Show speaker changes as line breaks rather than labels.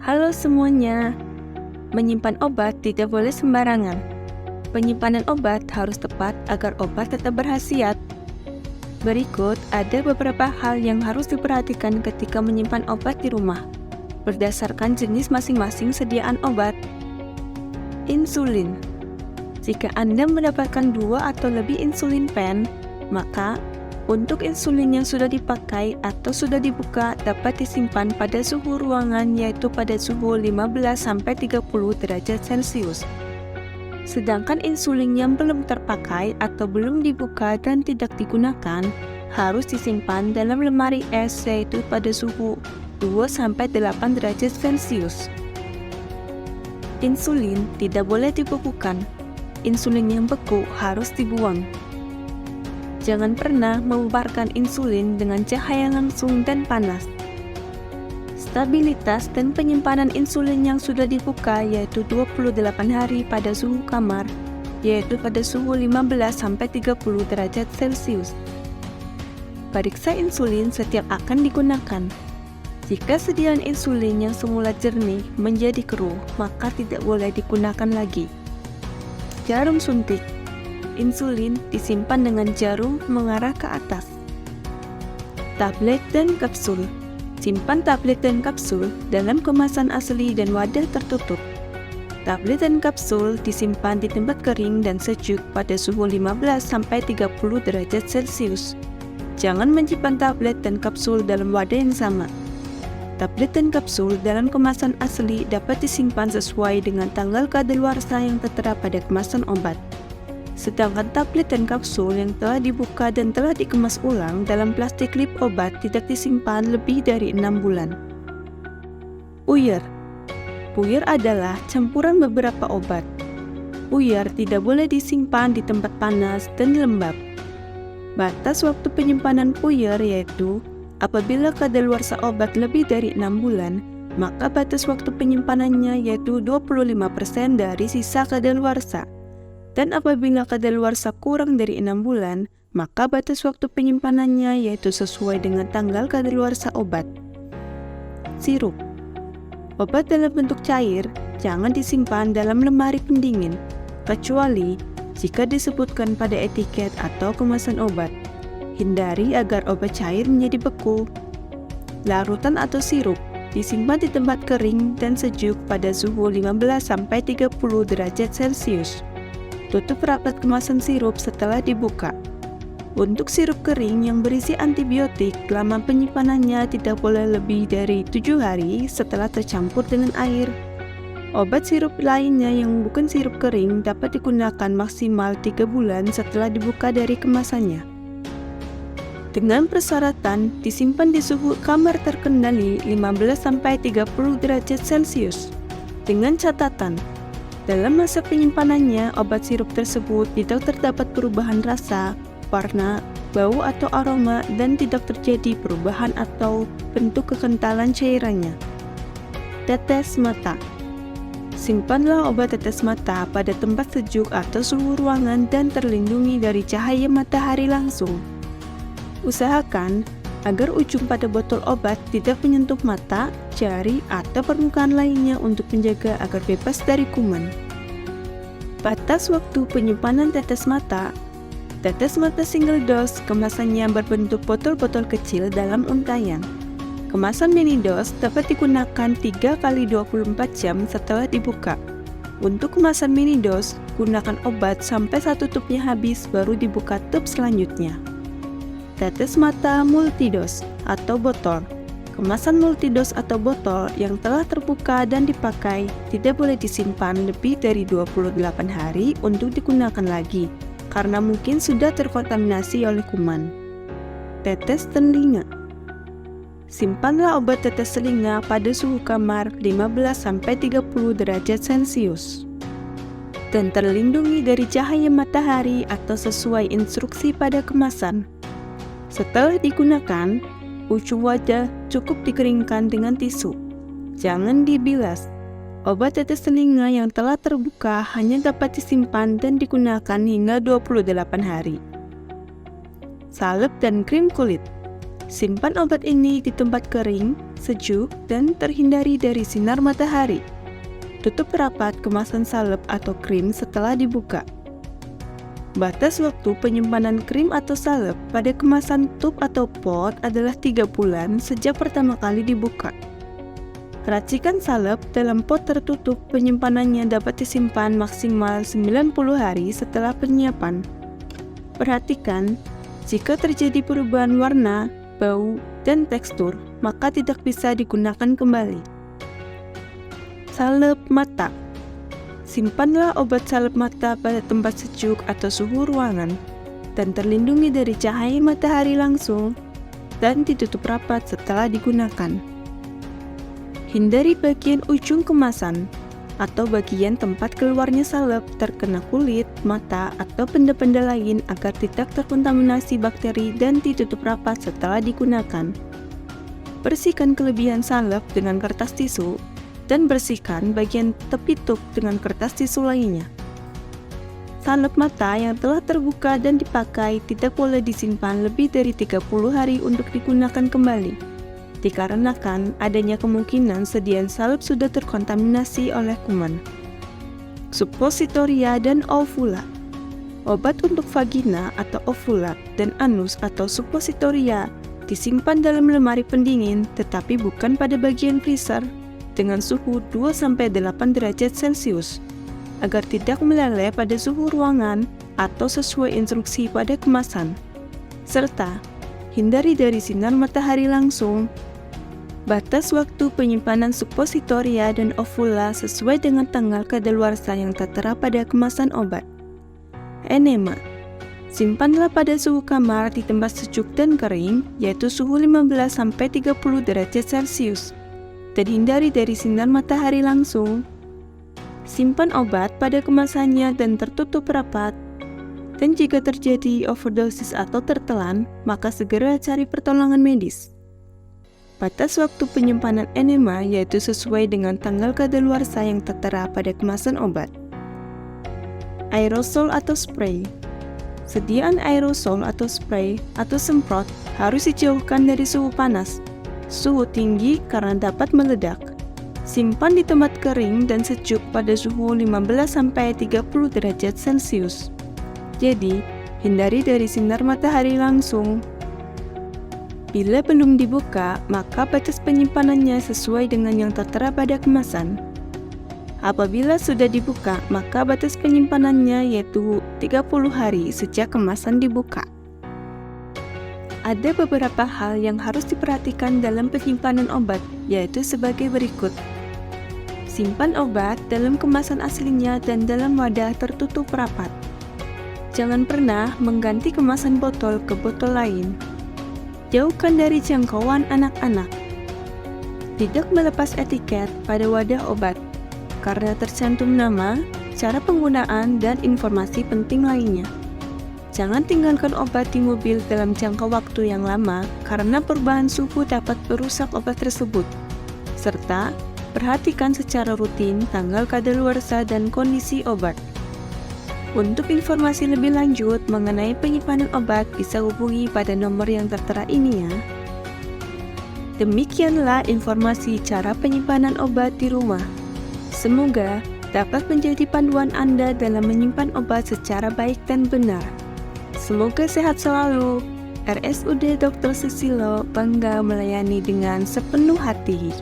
Halo semuanya, menyimpan obat tidak boleh sembarangan. Penyimpanan obat harus tepat agar obat tetap berkhasiat. Berikut ada beberapa hal yang harus diperhatikan ketika menyimpan obat di rumah, berdasarkan jenis masing-masing sediaan obat. Insulin. Jika Anda mendapatkan 2 atau lebih insulin pen, maka untuk insulin yang sudah dipakai atau sudah dibuka dapat disimpan pada suhu ruangan yaitu pada suhu 15-30 derajat Celcius. Sedangkan insulin yang belum terpakai atau belum dibuka dan tidak digunakan harus disimpan dalam lemari es yaitu pada suhu 2-8 derajat Celcius. Insulin tidak boleh dibekukan. Insulin yang beku harus dibuang. Jangan pernah mengubarkan insulin dengan cahaya langsung dan panas. Stabilitas dan penyimpanan insulin yang sudah dibuka yaitu 28 hari pada suhu kamar, yaitu pada suhu 15-30 derajat Celcius. Periksa insulin setiap akan digunakan. Jika sediaan insulin yang semula jernih menjadi keruh, maka tidak boleh digunakan lagi. Jarum suntik. Insulin disimpan dengan jarum mengarah ke atas. Tablet dan kapsul. Simpan tablet dan kapsul dalam kemasan asli dan wadah tertutup. Tablet dan kapsul disimpan di tempat kering dan sejuk pada suhu 15-30 derajat Celcius. Jangan menyimpan tablet dan kapsul dalam wadah yang sama. Tablet dan kapsul dalam kemasan asli dapat disimpan sesuai dengan tanggal kadaluarsa yang tertera pada kemasan obat. Sedangkan tablet dan kapsul yang telah dibuka dan telah dikemas ulang dalam plastik lip obat tidak disimpan lebih dari 6 bulan. Puyer. Puyer adalah campuran beberapa obat. Puyer tidak boleh disimpan di tempat panas dan lembab. Batas waktu penyimpanan puyer yaitu apabila kadaluarsa obat lebih dari 6 bulan, maka batas waktu penyimpanannya yaitu 25% dari sisa kadaluarsa. Dan apabila kadaluarsa kurang dari 6 bulan, maka batas waktu penyimpanannya yaitu sesuai dengan tanggal kadaluarsa obat. Sirup. Obat dalam bentuk cair jangan disimpan dalam lemari pendingin, kecuali jika disebutkan pada etiket atau kemasan obat. Hindari agar obat cair menjadi beku. Larutan atau sirup disimpan di tempat kering dan sejuk pada suhu 15-30 derajat Celcius. Tutup rapat kemasan sirup setelah dibuka. Untuk sirup kering yang berisi antibiotik, lama penyimpanannya tidak boleh lebih dari 7 hari setelah tercampur dengan air. Obat sirup lainnya yang bukan sirup kering dapat digunakan maksimal 3 bulan setelah dibuka dari kemasannya. Dengan persyaratan disimpan di suhu kamar terkendali 15-30 derajat Celcius. Dengan catatan, dalam masa penyimpanannya, obat sirup tersebut tidak terdapat perubahan rasa, warna, bau atau aroma, dan tidak terjadi perubahan atau bentuk kekentalan cairannya. Tetes mata. Simpanlah obat tetes mata pada tempat sejuk atau suhu ruangan dan terlindungi dari cahaya matahari langsung. Usahakan agar ujung pada botol obat tidak menyentuh mata, jari, atau permukaan lainnya untuk menjaga agar bebas dari kuman. Batas waktu penyimpanan tetes mata. Tetes mata single dose kemasannya berbentuk botol-botol kecil dalam untayan. Kemasan mini dose dapat digunakan 3 kali 24 jam setelah dibuka. Untuk kemasan mini dose, gunakan obat sampai 1 tubnya habis baru dibuka tub selanjutnya. Tetes mata multidos atau botol. Kemasan multidos atau botol yang telah terbuka dan dipakai tidak boleh disimpan lebih dari 28 hari untuk digunakan lagi, karena mungkin sudah terkontaminasi oleh kuman. Tetes telinga. Simpanlah obat tetes telinga pada suhu kamar 15-30 derajat Celcius. Dan terlindungi dari cahaya matahari atau sesuai instruksi pada kemasan. Setelah digunakan, ujung wadah cukup dikeringkan dengan tisu. Jangan dibilas. Obat tetes telinga yang telah terbuka hanya dapat disimpan dan digunakan hingga 28 hari. Salep dan krim kulit. Simpan obat ini di tempat kering, sejuk, dan terhindari dari sinar matahari. Tutup rapat kemasan salep atau krim setelah dibuka. Batas waktu penyimpanan krim atau salep pada kemasan tub atau pot adalah 3 bulan sejak pertama kali dibuka. Racikan salep dalam pot tertutup, penyimpanannya dapat disimpan maksimal 90 hari setelah penyiapan. Perhatikan, jika terjadi perubahan warna, bau, dan tekstur, maka tidak bisa digunakan kembali. Salep mata. Simpanlah obat salep mata pada tempat sejuk atau suhu ruangan, dan terlindungi dari cahaya matahari langsung, dan ditutup rapat setelah digunakan. Hindari bagian ujung kemasan atau bagian tempat keluarnya salep terkena kulit, mata, atau benda-benda lain agar tidak terkontaminasi bakteri dan ditutup rapat setelah digunakan. Bersihkan kelebihan salep dengan kertas tisu dan bersihkan bagian tepi tub dengan kertas tisu lainnya. Salep mata yang telah terbuka dan dipakai tidak boleh disimpan lebih dari 30 hari untuk digunakan kembali, dikarenakan adanya kemungkinan sediaan salep sudah terkontaminasi oleh kuman. Suppositoria dan ovula. Obat untuk vagina atau ovula dan anus atau suppositoria disimpan dalam lemari pendingin tetapi bukan pada bagian freezer dengan suhu 2-8 derajat Celcius agar tidak meleleh pada suhu ruangan atau sesuai instruksi pada kemasan. Serta hindari dari sinar matahari langsung. Batas waktu penyimpanan suppositoria dan ovula sesuai dengan tanggal kadaluarsa yang tertera pada kemasan obat. Enema. Simpanlah pada suhu kamar di tempat sejuk dan kering, yaitu suhu 15-30 derajat Celcius, dan hindari dari sinar matahari langsung. Simpan obat pada kemasannya dan tertutup rapat. Dan jika terjadi overdosis atau tertelan, maka segera cari pertolongan medis. Batas waktu penyimpanan enema yaitu sesuai dengan tanggal kadaluarsa yang tertera pada kemasan obat. Aerosol atau spray. Sediaan aerosol atau spray atau semprot harus dijauhkan dari suhu panas, suhu tinggi karena dapat meledak. Simpan di tempat kering dan sejuk pada suhu 15-30 derajat Celcius. Jadi, hindari dari sinar matahari langsung. Bila belum dibuka, maka batas penyimpanannya sesuai dengan yang tertera pada kemasan. Apabila sudah dibuka, maka batas penyimpanannya yaitu 30 hari sejak kemasan dibuka. Ada beberapa hal yang harus diperhatikan dalam penyimpanan obat, yaitu sebagai berikut. Simpan obat dalam kemasan aslinya dan dalam wadah tertutup rapat. Jangan pernah mengganti kemasan botol ke botol lain. Jauhkan dari jangkauan anak-anak. Tidak melepas etiket pada wadah obat, karena tercantum nama, cara penggunaan, dan informasi penting lainnya. Jangan tinggalkan obat di mobil dalam jangka waktu yang lama, karena perubahan suhu dapat merusak obat tersebut. Serta, perhatikan secara rutin tanggal kadaluarsa dan kondisi obat. Untuk informasi lebih lanjut mengenai penyimpanan obat bisa hubungi pada nomor yang tertera ini ya. Demikianlah informasi cara penyimpanan obat di rumah. Semoga dapat menjadi panduan Anda dalam menyimpan obat secara baik dan benar. Semoga sehat selalu. RSUD Dr. Susilo bangga melayani dengan sepenuh hati.